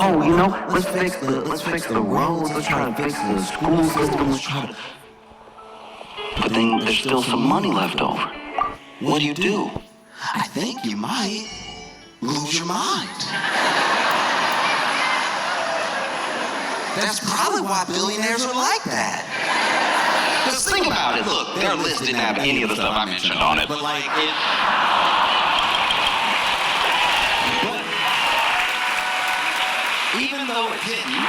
oh, you know, let's fix the roads, let's try to fix the school system, let's try to... But then there's still some money left over. What do? I think you might lose your mind. That's probably why billionaires are like that. Just think about it. Look, their list didn't have any of the stuff I mentioned on it. But like even though it didn't,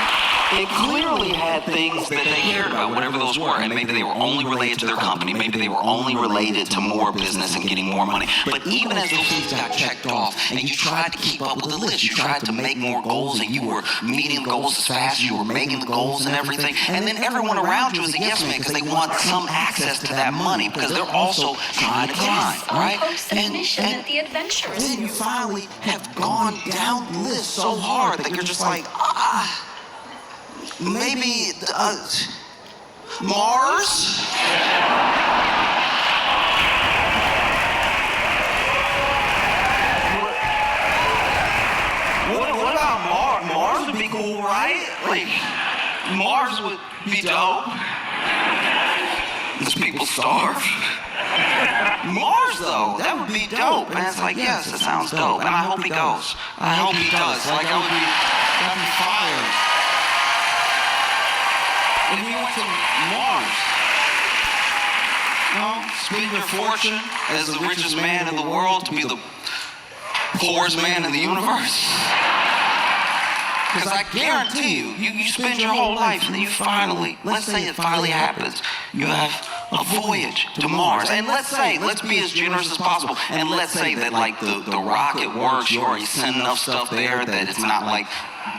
it clearly had things that they cared about, whatever those were. And maybe they were only related to their company. Maybe they were only related to more business and getting more money. But even as those things got checked off, and you tried to keep up with the list, you tried to make more goals, and you were meeting the goals as fast as you were making the goals and everything. And then everyone around you is a yes man because they want some access to that money because they're also trying to climb, right? And the adventurers. then you finally have gone down the list so hard that you're just like, maybe Mars? What about Mars? Mars would be cool, right? Like, Mars would be dope. These people starve. Mars, though, that would be dope. And it's like, yes, it sounds dope. And I hope he goes. I hope he does. Like, that'd be fire. If he went to Mars, you know, spend your fortune as the richest man in the world to be the poorest man in the universe. Because I guarantee you spend your whole life and then you finally, let's say it finally happens, you have a voyage to Mars. And let's be as generous as possible. And let's say that like the rocket works, you already send enough stuff there that it's not like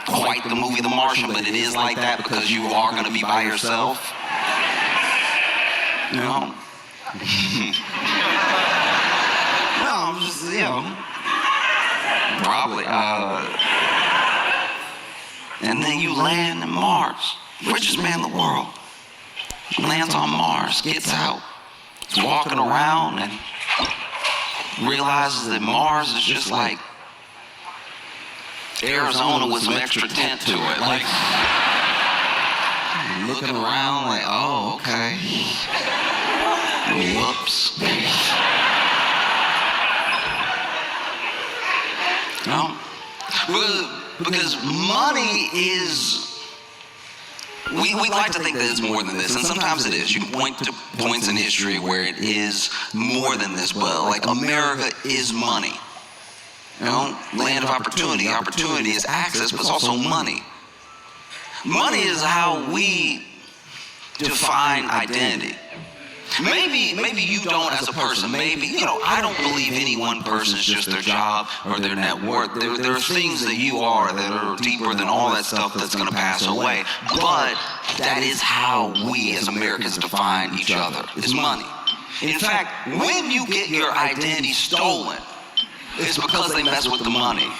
quite the movie The Martian, but it is like that because you are going to be by yourself. You know? No, I'm just, you know, probably. And then you land in Mars, richest man in the world. Lands on Mars, gets out, is walking around and realizes that Mars is just like Arizona with some extra tint to it. Like, looking around like, oh, okay. Whoops. No. Because money is... We like to think that it's more than this, and sometimes it is. You can point to points in history where it is more than this, but like America is money. You know, land of opportunity. Opportunity is access, but it's also money. Money is how we define identity. Maybe you don't as a person. Maybe, you know, I don't believe any one person is just their job or their net worth. There are things that you are that are deeper than all that stuff that's going to pass away. But that is how we as Americans define each other, is money. In fact, when you get your identity stolen, it's because they mess with the money.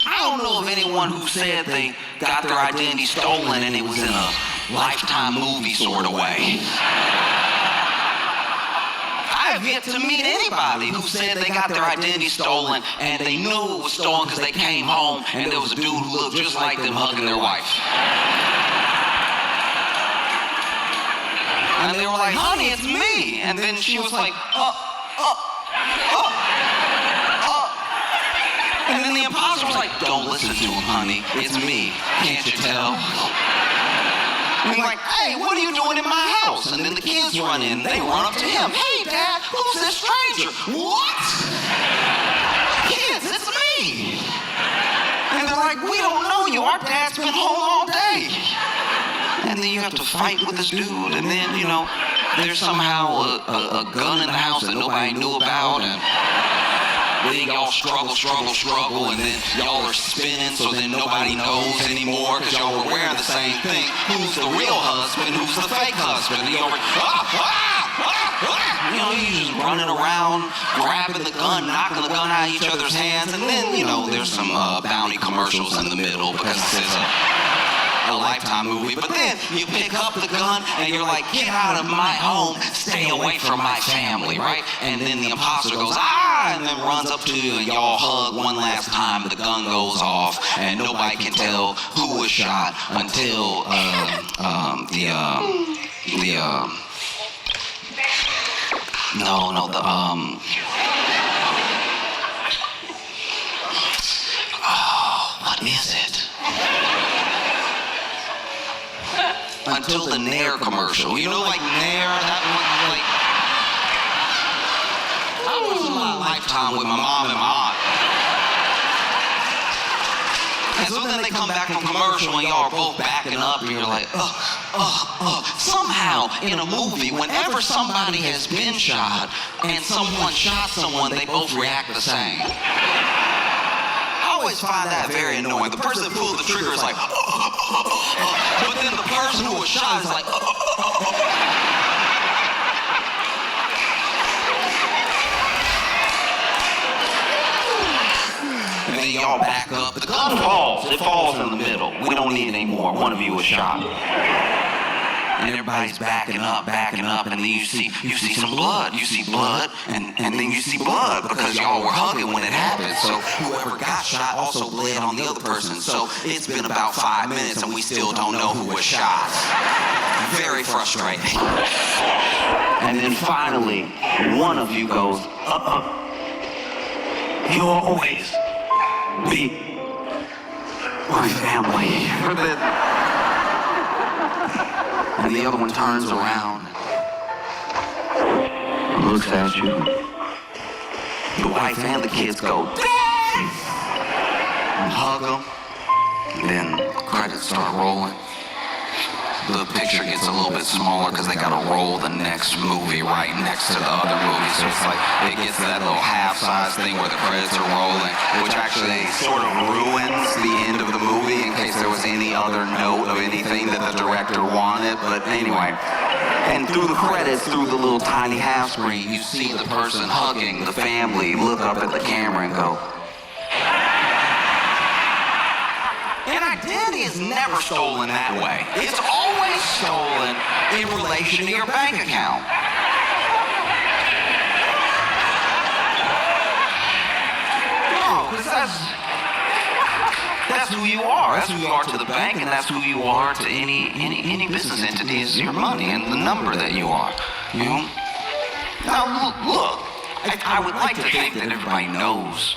I don't know of anyone who said they got their identity stolen and it was in a Lifetime movie sort of way. I have yet to meet anybody who said they got their identity stolen and they knew it was stolen because they came home and there was a dude who looked just like them hugging their wife. And they were like, honey, it's me. And then she was like, And then the imposter was like, don't listen to him, honey. It's me. Can't you tell? And I'm like, hey, what are you doing in my house? And then the kids run in. They run up to him. Hey, Dad, who's this stranger? What? Kids, it's me. And they're like, we don't know you. Our dad's been home all day. And then you have to fight with this dude. And then, you know, there's somehow a gun in the house that nobody knew about. And then y'all struggle, and then y'all are spinning, so then nobody knows anymore because y'all were wearing the same thing. Who's the real husband? Who's the fake husband? And y'all were, you know, you just running around, grabbing the gun, knocking the gun out of each other's hands, and then, you know, there's some bounty commercials in the middle because this is a a Lifetime movie, but then you pick up the gun and you're like, get out of my home, stay away from my family, right? And then the imposter goes, ah, and then runs up to you and y'all hug one last time, the gun goes off, and nobody can tell who was shot until what is it? Until the Nair commercial. You know, like Nair, that one, like, I watched a lot of Lifetime with my mom and my aunt. And so then they come back from commercial and y'all are both backing up and you're like, Somehow in a movie, whenever somebody has been shot and someone shot someone, they both react the same. I always find that very annoying. The person that pulled the trigger is like, but then the person who was shot is like, And then y'all back up. The gun falls. It falls in the middle. We don't need it anymore. One of you was shot. And everybody's backing up, and then you see some blood. You see blood, and then you see blood because y'all were hugging when it happened. So whoever got shot also bled on the other person. So it's been about 5 minutes, and we still don't know who was shot. Very frustrating. And then finally, one of you goes, you'll always be my family. And the other one turns around, looks at you. The wife and the kids go, Dad! And hug them. Then credits start rolling. The picture gets a little bit smaller because they gotta roll the next movie right next to the other movie. So it's like, it gets to that little half-size thing where the credits are rolling, which actually sort of ruins the end of the movie in case there was any other note of anything that the director wanted. But anyway, and through the credits, through the little tiny half screen, you see the person hugging the family look up at the camera and go, and identity is never stolen that way. It's always stolen in relation to your bank account. No, because that's who you are. That's who you are to the bank, and that's who you are to any business entity is your money and the number that you are. You know? Now look, I would like to think that everybody knows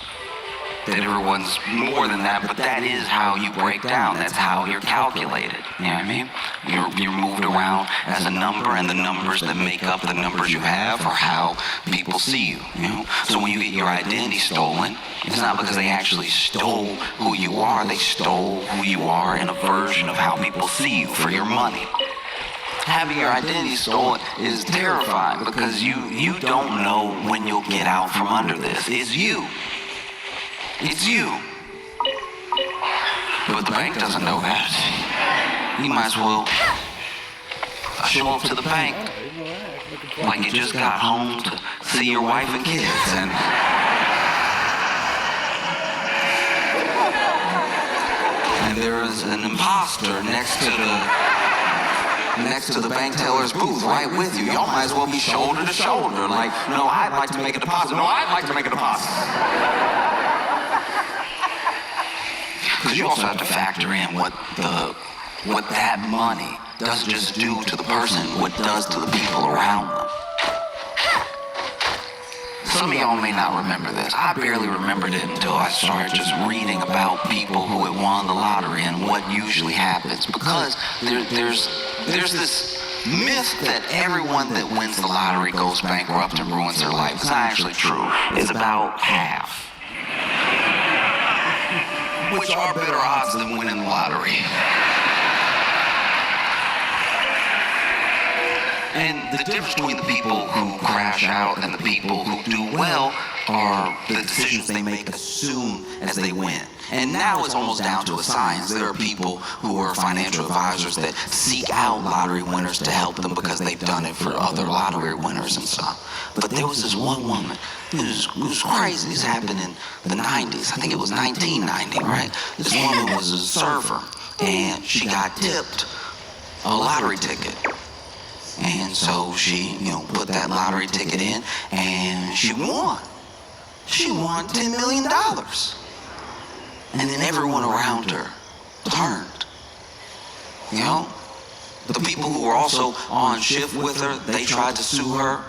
that everyone's more than that, but that is how you break down. That's how you're calculated. You know what I mean? You're moved around as a number, and the numbers that make up the numbers you have are how people see you. You know? So when you get your identity stolen, it's not because they actually stole who you are. They stole who you are in a version of how people see you for your money. Having your identity stolen is terrifying because you don't know when you'll get out from under this. It's you. It's you. But the bank doesn't know that. You might as well show up to the bank like you just got home to see your wife and kids. And there is an imposter next to the bank teller's booth right with you. Y'all might as well be shoulder to shoulder. Like, no, I'd like to make a deposit. No, I'd like to make a deposit. Because you also have to factor in what that money doesn't just do to the person, what it does to the people around them. Some of y'all may not remember this. I barely remembered it until I started just reading about people who had won the lottery and what usually happens. Because there's this myth that everyone that wins the lottery goes bankrupt and ruins their life. It's not actually true. It's about half. Which are better odds than winning the lottery. And the difference between the people who crash out and the people who do well are the decisions they make as soon as they win. And now it's almost down to a science. There are people who are financial advisors that seek out lottery winners to help them because they've done it for other lottery winners and stuff. But there was this one woman, it was crazy. This happened in the 90s. I think it was 1990, right? This woman was a server and she got tipped a lottery ticket. And so she, put that lottery ticket in, and she won. She won $10 million. And then everyone around her turned. The people who were also on shift with her, they tried to sue her.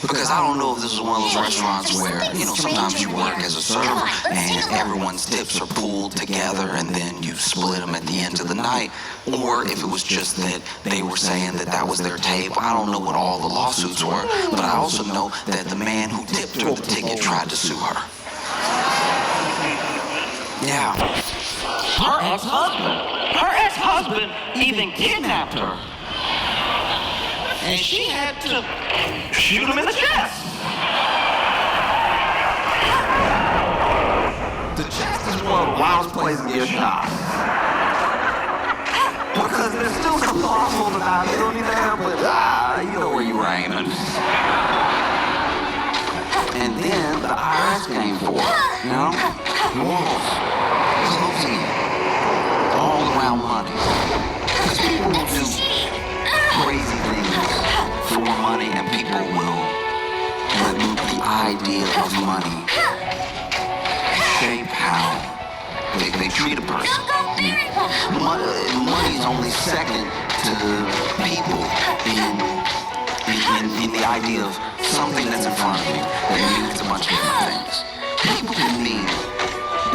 Because I don't know if this is one of those restaurants where, sometimes you work as a server and everyone's tips are pooled together and then you split them at the end of the night. Or if it was just that they were saying that was their tape. I don't know what all the lawsuits were, but I also know that the man who tipped her the ticket tried to sue her. Yeah. Her ex-husband even kidnapped her. And she had to shoot him in the chest. The chest is one of the wildest places to get shot. Because there's still some possible to not kill me there, but you know where you were aiming. And then the IRS came for it, Walls. Closing. All around money. Because people will do crazy things for money, and people will let the idea of money shape how they treat a person. Money is only second to people in the idea of something that's in front of you that means a bunch of different things. People can mean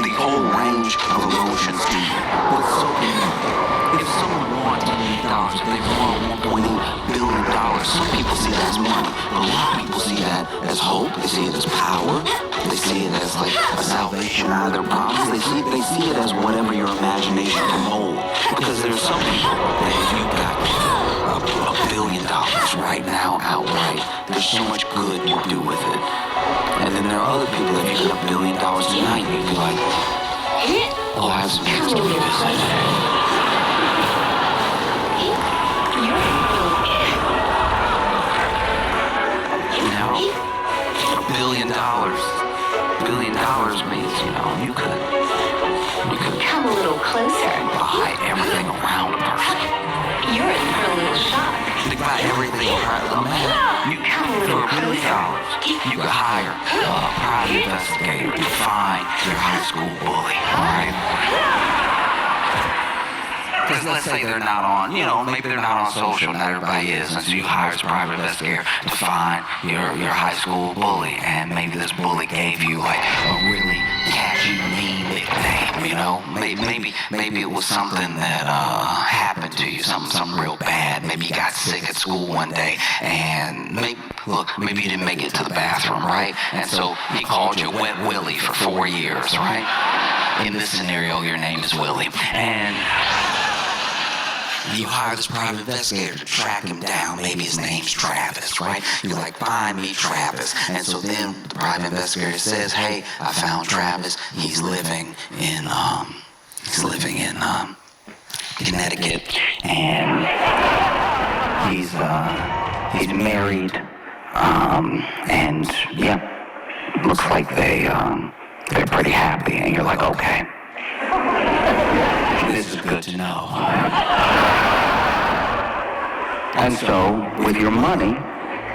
the whole range of emotions to you, but so can you. If someone wants $1 million, if they want $1.8 billion, some people see that as money, but a lot of people see that as hope. They see it as power. They see it as like a salvation out of their problems. They see it as whatever your imagination can hold. Because there's some people that if you got $1 billion right now outright, there's so much good you do with it. And then there are other people that if you got $1 billion tonight, you'd be like, oh, I have some things to revisit. $1 billion. $1 billion means, you could Come a little closer. buy everything around a person. You're in for a little shock. You could buy everything around a man. You come a little For $1 billion, closer. you could hire a private investigator to find your high school bully, alright? Because let's say they're not on, maybe they're not on social, not everybody is, and so you hire a private investigator to find your high school bully, and maybe this bully gave you like a really catchy, mean nickname, maybe it was something that happened to you, something real bad. Maybe you got sick at school one day, and maybe you didn't make it to the bathroom, right? And so he called you Wet Willie for 4 years, right? In this scenario, your name is Willie, and you hire this private investigator to track him down. Maybe his name's Travis, right? You're like, find me Travis. And so then the private investigator says, hey, I found Travis. He's living in Connecticut, and he's married, and yeah, looks like they're pretty happy. And you're like, okay. This is good to know. And so, with your money,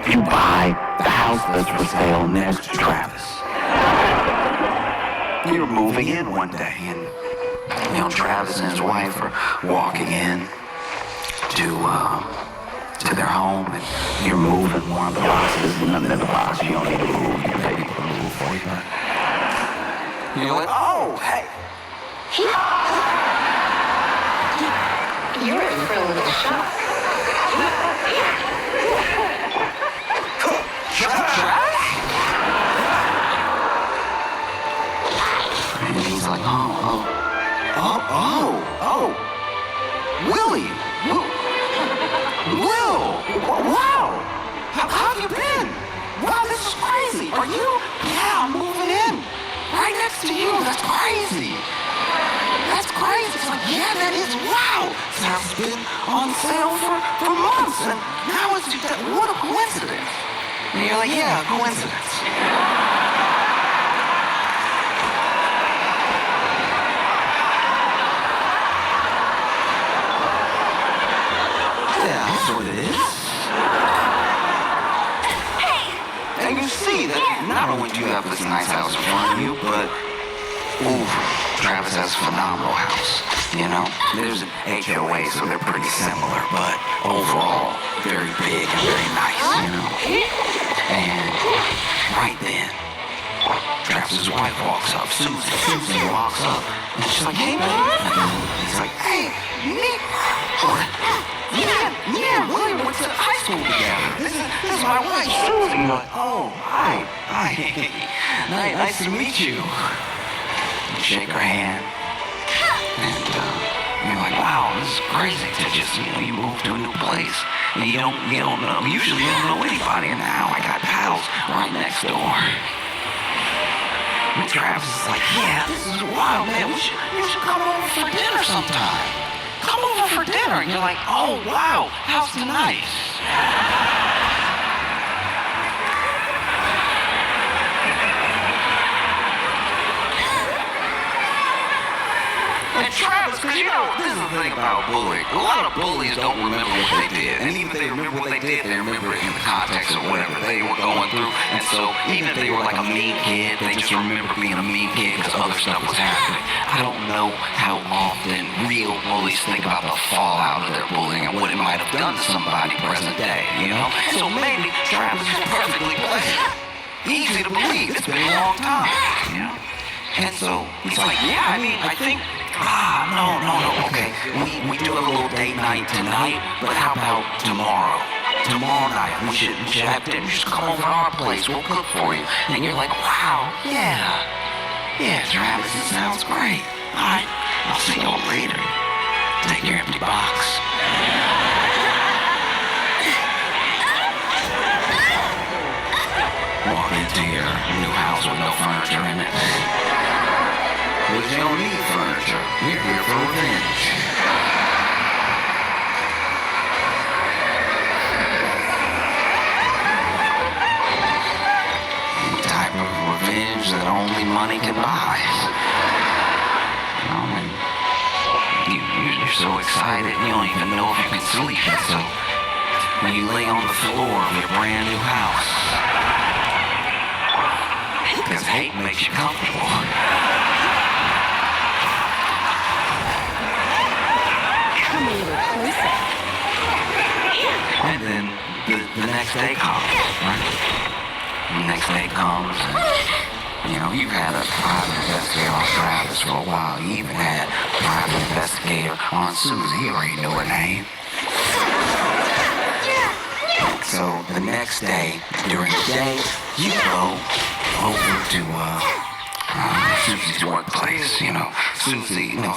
you buy the house that's for sale next to Travis. You're moving in one day, and Travis and his wife are walking in to their home, and you're moving one of the boxes. Nothing in the box. You don't need to move. Your baby can move for you. You're like, oh, hey. You're in for a little shock. And he's like, oh, Willie, wow, how have you been? Wow, this is crazy. Are you? Yeah, I'm moving in, right next to you. That's crazy. That's crazy. It's like, yeah, that is, wow. This house has been on sale for months, and now it's, what a coincidence. And you're like, yeah, coincidence. of this nice house in front of you, but ooh, Travis has a phenomenal house. You know, there's an HOA, so they're pretty similar, but overall, very big and very nice, you know. And right then, Travis's wife walks up. Susie walks up, and she's like, "Hey, man." And he's like, "Hey, me? What? Yeah, William went to high school together. This is my wife, Susie." You're like, "Oh, hi. Nice to meet you." You shake her hand, and you're like, "Wow, this is crazy to just, you move to a new place, and you don't know, usually you don't know anybody, and now I got pals right next door." And Travis is like, "Yeah, this is wild, man. You should come over for dinner sometime. Come over for dinner." And you're like, "Oh, wow, how's nice." And Travis, because this is the thing about bullying. A lot of bullies don't remember what they did. And even if they remember what they did, they remember it in the context of whatever they were going through. And so even if they were like a mean kid, they just remember being a mean kid because other stuff was happening. I don't know how often real bullies think about the fallout of their bullying and what it might have done to somebody present day, you know? And so maybe Travis is perfectly blessed. Easy to believe. It's been a long time, you know? And so he's like, "Yeah, I think, no, okay, we do have a little date night tonight, but how about tomorrow? Tomorrow night, we should have dinner, just come over to our place, we'll cook for you." And you're like, "Wow, yeah, Travis, it sounds great. All right, I'll see y'all later. Take your empty box." Walk into your new house with no furniture in it. But you don't need furniture. You're here for revenge. The type of revenge that only money can buy. You know, and you're so excited, you don't even know if you can sleep. And so when you lay on the floor of your brand new house, because hate makes you comfortable. And then the next day comes, right? The next day comes, and you've had a private investigator on Travis for a while. You even had a private investigator on Susie. You already knew her name. So the next day, during the day, you go over to Susie's workplace.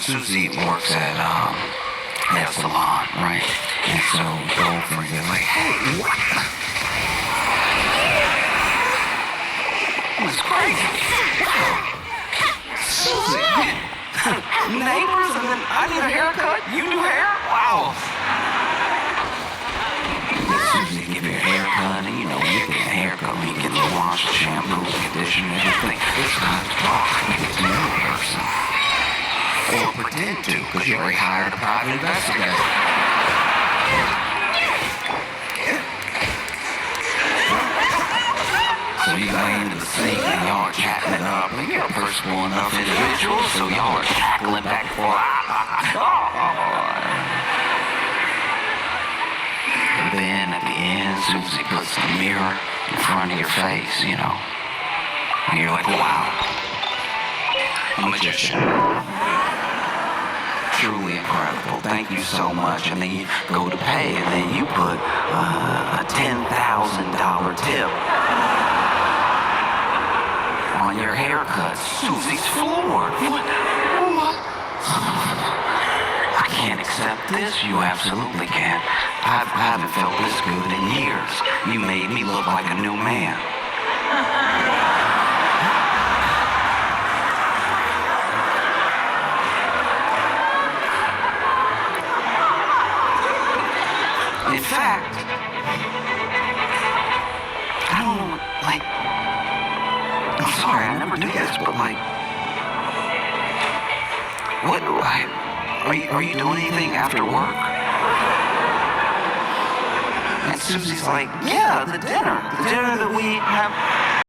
Susie works at a salon, right? And so you go over and you're like, "Hey, what the? It's crazy. Wow. Susie, neighbors, and then I need a haircut. You do hair? Wow." Susie give you a haircut, and when you get a haircut, when you get the wash, the shampoo, the conditioner, everything, it's time to talk and get to know a person. Or pretend to, because you already hired a private investigator. So you lay into the sink and y'all are chatting it up. And you're a personal enough individual, so y'all are cackling back and forth. And then at the end, Susie puts the mirror in front of your face, And you're like, "Wow, a magician. Truly incredible. Thank you so much." And then you go to pay, and then you put a $10,000 tip on your haircut. Susie's floored. What? "I can't accept this." You absolutely can't. I haven't felt this good in years. You made me look like a new man. In fact, I don't know, I'm sorry, I never do this, but what, are you doing anything after work? And Susie's like, "Yeah, the dinner that we have